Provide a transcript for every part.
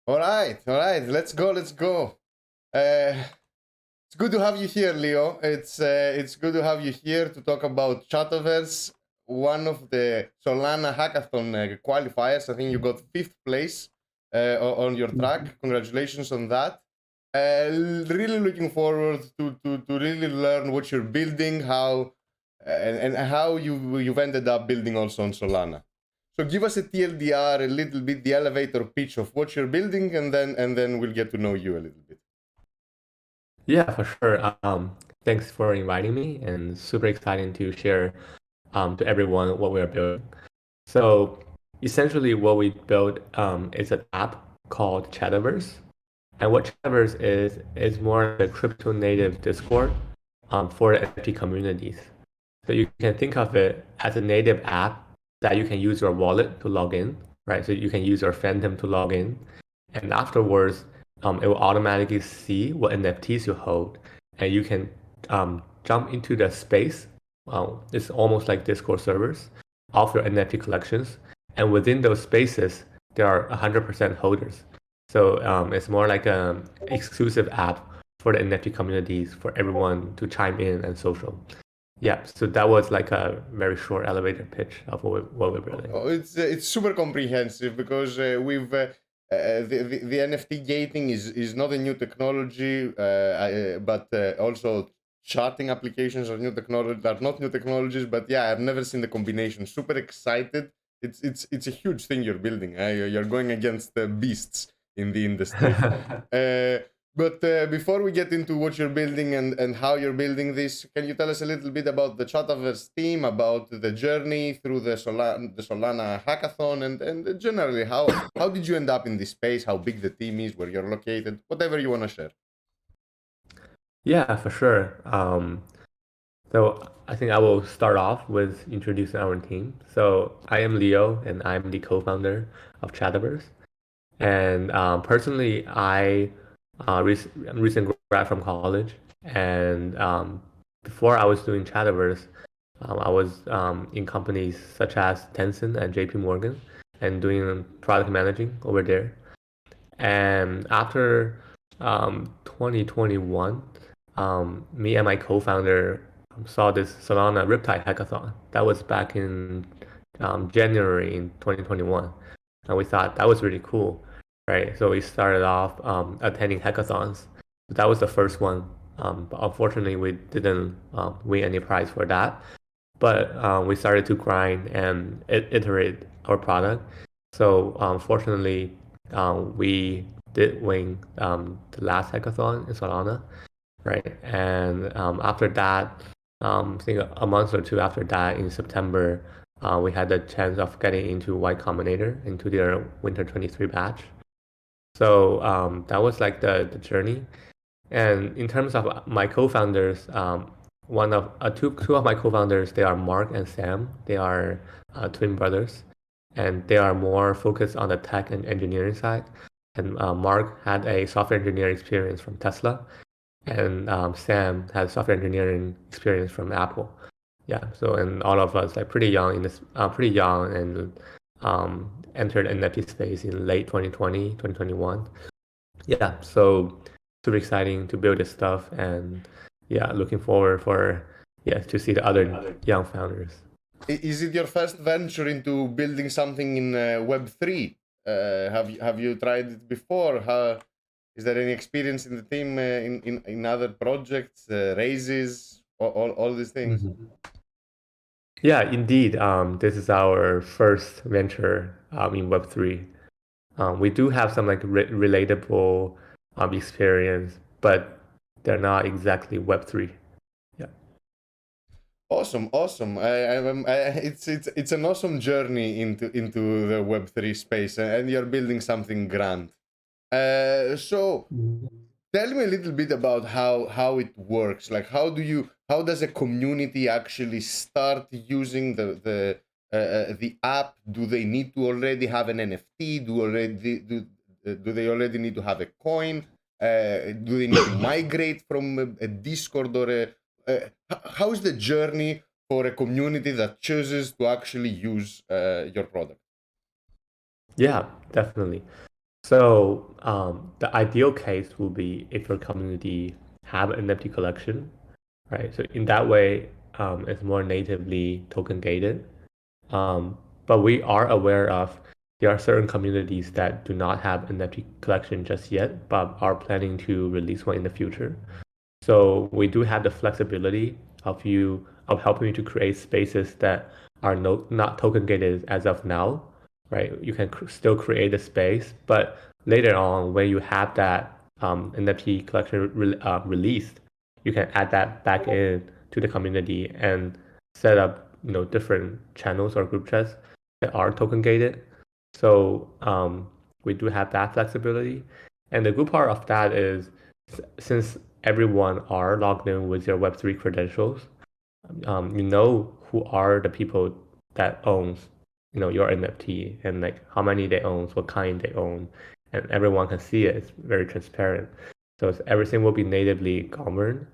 All right. Let's go. Let's go. Uh, it's good to have you here, Leo. It's good to have you here to talk about Chataverse, one of the Solana hackathon qualifiers. I think you got fifth place on your track. Congratulations on that. Really looking forward to really learn what you're building, how and how you've ended up building also on Solana. So give us a TLDR, a little bit, the elevator pitch of what you're building, and then we'll get to know you a little bit. Yeah, for sure. Thanks for inviting me, and super exciting to share to everyone what we're building. So essentially, what we built is an app called Chataverse, and what Chataverse is more like a crypto native Discord for the NFT communities. So you can think of it as a native app that you can use your wallet to log in, right? So you can use your Phantom to log in, and afterwards, it will automatically see what NFTs you hold, and you can jump into the space. It's almost like Discord servers of your NFT collections, and within those spaces, there are 100% holders. So it's more like an exclusive app for the NFT communities for everyone to chime in and social. Yeah, so that was like a very short elevator pitch of what we're building. Oh, it's super comprehensive because the NFT gating is not a new technology, but also charting applications are new technology. Are not new technologies, but yeah, I've never seen the combination. Super excited. It's a huge thing you're building. You're going against the beasts in the industry. Uh, but before we get into what you're building and how you're building this, can you tell us a little bit about the Chataverse team, about the journey through the Solana hackathon, and generally how did you end up in this space? How big the team is, where you're located, whatever you want to share. Yeah, for sure. So I think I will start off with introducing our team. So I am Leo, and I'm the co-founder of Chataverse. And personally, I'm recent grad from college, and before I was doing Chataverse, I was in companies such as Tencent and JP Morgan, and doing product managing over there. And after 2021, me and my co-founder saw this Solana Riptide hackathon. That was back in January in 2021, and we thought that was really cool, right? So we started off attending hackathons. That was the first one. But unfortunately, we didn't win any prize for that. But we started to grind and iterate our product. So fortunately, we did win the last hackathon in Solana, right? And after that, I think a month or two after that, in September, we had the chance of getting into Y Combinator, into their Winter 23 batch. So that was like the journey. And in terms of my co-founders, two of my co-founders, they are Mark and Sam. They are twin brothers, and they are more focused on the tech and engineering side. And Mark had a software engineering experience from Tesla, and Sam had software engineering experience from Apple. Yeah, so and all of us like pretty young and entered NFT space in late 2020, 2021. Yeah, so super exciting to build this stuff, and yeah, looking forward for to see the other young founders. Is it your first venture into building something in Web3? Have you tried it before? Is there any experience in the team in other projects, raises, all these things? Mhm. Yeah, indeed. This is our first venture in Web3. We do have some like relatable experience, but they're not exactly Web3. Yeah. Awesome, awesome. It's an awesome journey into the Web3 space, and you're building something grand. So tell me a little bit about how it works. Like, how does a community actually start using the app? Do they need to already have an NFT? Do they already need to have a coin? Do they need to migrate from a Discord or how is the journey for a community that chooses to actually use your product? Yeah, definitely. So the ideal case will be if your community have an NFT collection, right? So in that way, it's more natively token gated. Um, but we are aware of there are certain communities that do not have an NFT collection just yet, but are planning to release one in the future. So we do have the flexibility of helping you to create spaces that are not token gated as of now, right? You can still create a space, but later on when you have that NFT collection released, you can add that back in to the community and set up different channels or group chats that are token gated. So we do have that flexibility, and the good part of that is since everyone are logged in with their Web3 credentials, you know who are the people that owns, your NFT and like how many they own, what kind they own, and everyone can see it. It's very transparent. So everything will be natively governed,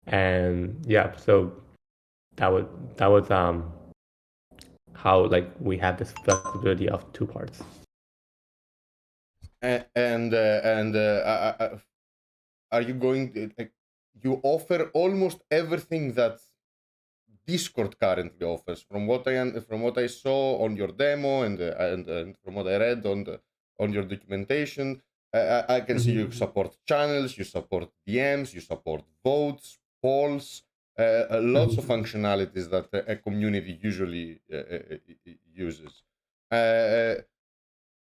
and yeah, so that was how like we have this flexibility of two parts. And are you going to like you offer almost everything that Discord currently offers, from what I saw on your demo and from what I read on your documentation. I can see you support channels, you support DMs, you support votes, polls, lots of functionalities that a community usually uses. Uh,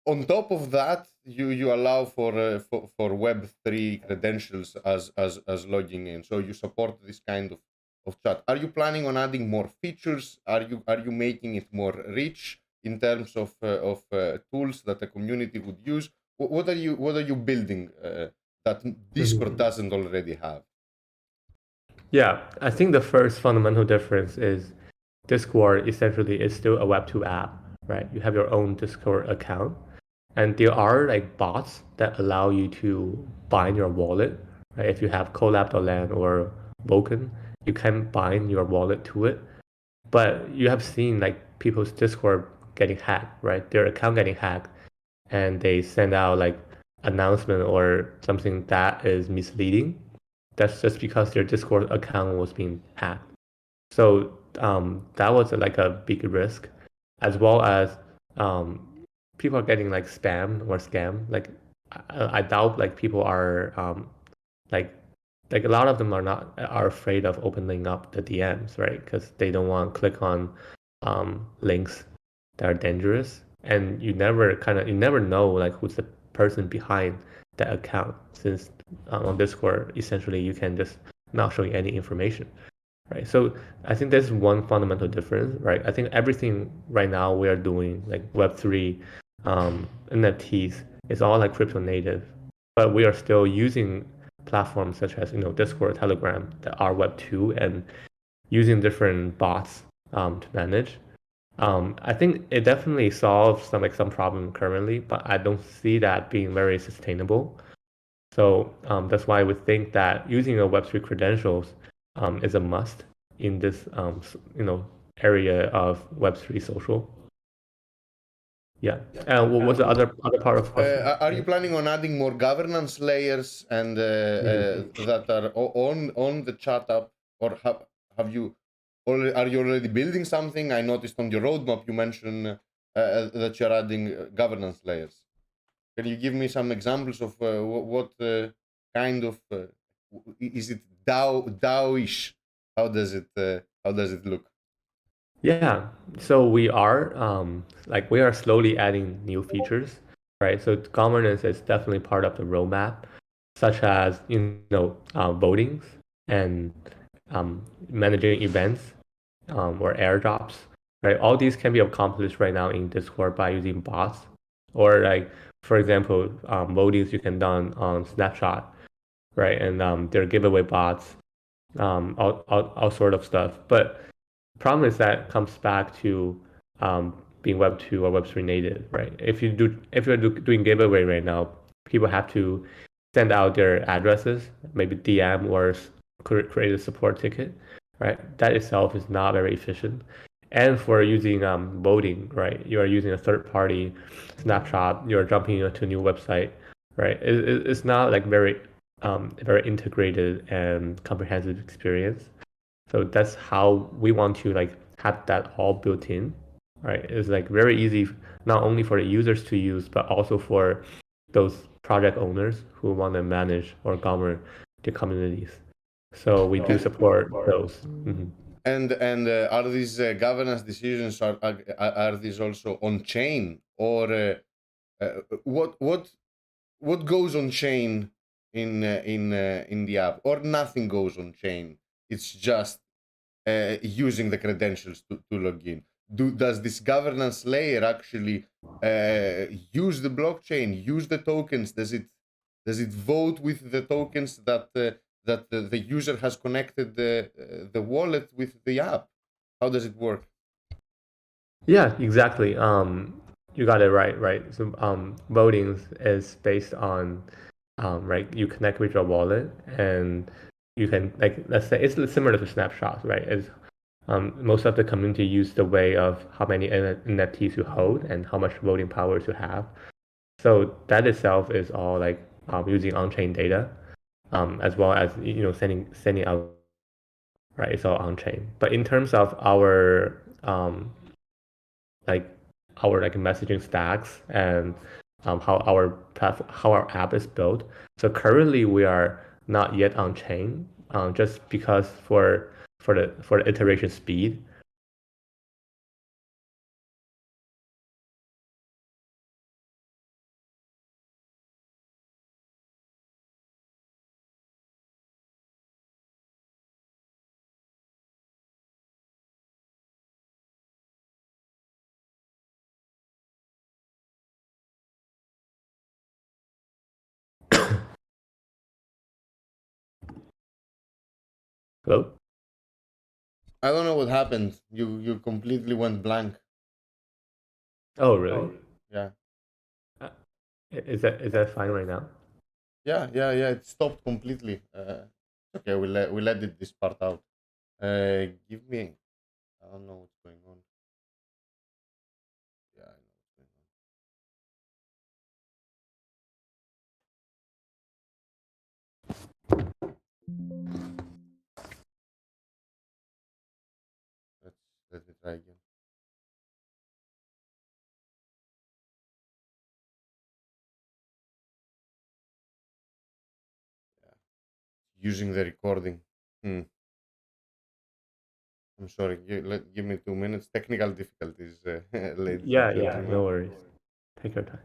on top of that, you allow for Web3 credentials as logging in. So you support this kind of chat. Are you planning on adding more features? Are you making it more rich in terms of tools that the community would use? What are you building that Discord doesn't already have? Yeah, I think the first fundamental difference is Discord essentially is still a Web2 app, right? You have your own Discord account, and there are like bots that allow you to bind your wallet, right? If you have Collab.land or Vulcan, you can bind your wallet to it. But you have seen like people's Discord getting hacked, right? Their account getting hacked, and they send out like announcement or something that is misleading. That's just because their Discord account was being hacked. So that was like a big risk, as well as um, people are getting like spammed or scammed. Like I doubt like people are like like a lot of them are afraid of opening up the DMs, right? Because they don't want to click on links that are dangerous, and you never know like who's the person behind that account, since on Discord essentially you can just not show you any information, right? So I think there's one fundamental difference, right? I think everything right now we are doing like Web3, NFTs is all like crypto native, but we are still using platforms such as Discord, Telegram that are Web2 and using different bots to manage. I think it definitely solves some problem currently, but I don't see that being very sustainable. So that's why we think that using a Web3 credentials is a must in this area of Web3 social. Yeah. And what was the other part of the question? Are you planning on adding more governance layers and that are on the chat app, or have you already, are you already building something? I noticed on your roadmap you mentioned that you're adding governance layers. Can you give me some examples of what kind of is it DAO-ish? How does it look? Yeah, so we are slowly adding new features, right? So governance is definitely part of the roadmap, such as votings and managing events or airdrops, right? All these can be accomplished right now in Discord by using bots, or like for example, votings you can done on Snapshot, right? And there are giveaway bots, all sort of stuff, but problem is that comes back to being Web 2 or Web 3 native, right? If you're doing giveaway right now, people have to send out their addresses, maybe DM or create a support ticket, right? That itself is not very efficient, And for using voting, right? You are using a third-party snapshot. You're jumping into a new website, right? It's not like very integrated and comprehensive experience. So that's how we want to like have that all built in, right? It's like very easy, not only for the users to use, but also for those project owners who want to manage or govern the communities. So we do support those. Mhm. And are these governance decisions are these also on chain, or what goes on chain in the app, or nothing goes on chain? It's just using the credentials to log in. Does this governance layer actually use the blockchain, use the tokens? Does it vote with the tokens that the user has connected the wallet with the app? How does it work? Yeah, exactly. You got it right, right? So voting is based on right, you connect with your wallet and you can like let's say it's similar to snapshots, right? It's most of the community use the way of how many NFTs you hold and how much voting powers you have. So that itself is all like using on-chain data, as well as sending out, right? It's all on-chain. But in terms of like our like messaging stacks and how our app is built. So currently we are not yet on chain, just because for the iteration speed. Hello? I don't know what happened. You completely went blank. Oh, really? Yeah, Uh, is that fine right now? yeah. It stopped completely. Okay, we'll edit this part out. Give me. I don't know what's going on. Yeah, I know what's going on. Let's let me try again. Yeah, using the recording. Hmm. I'm sorry. Give me 2 minutes. Technical difficulties, ladies and Yeah, yeah, no gentlemen. worries. Take your time.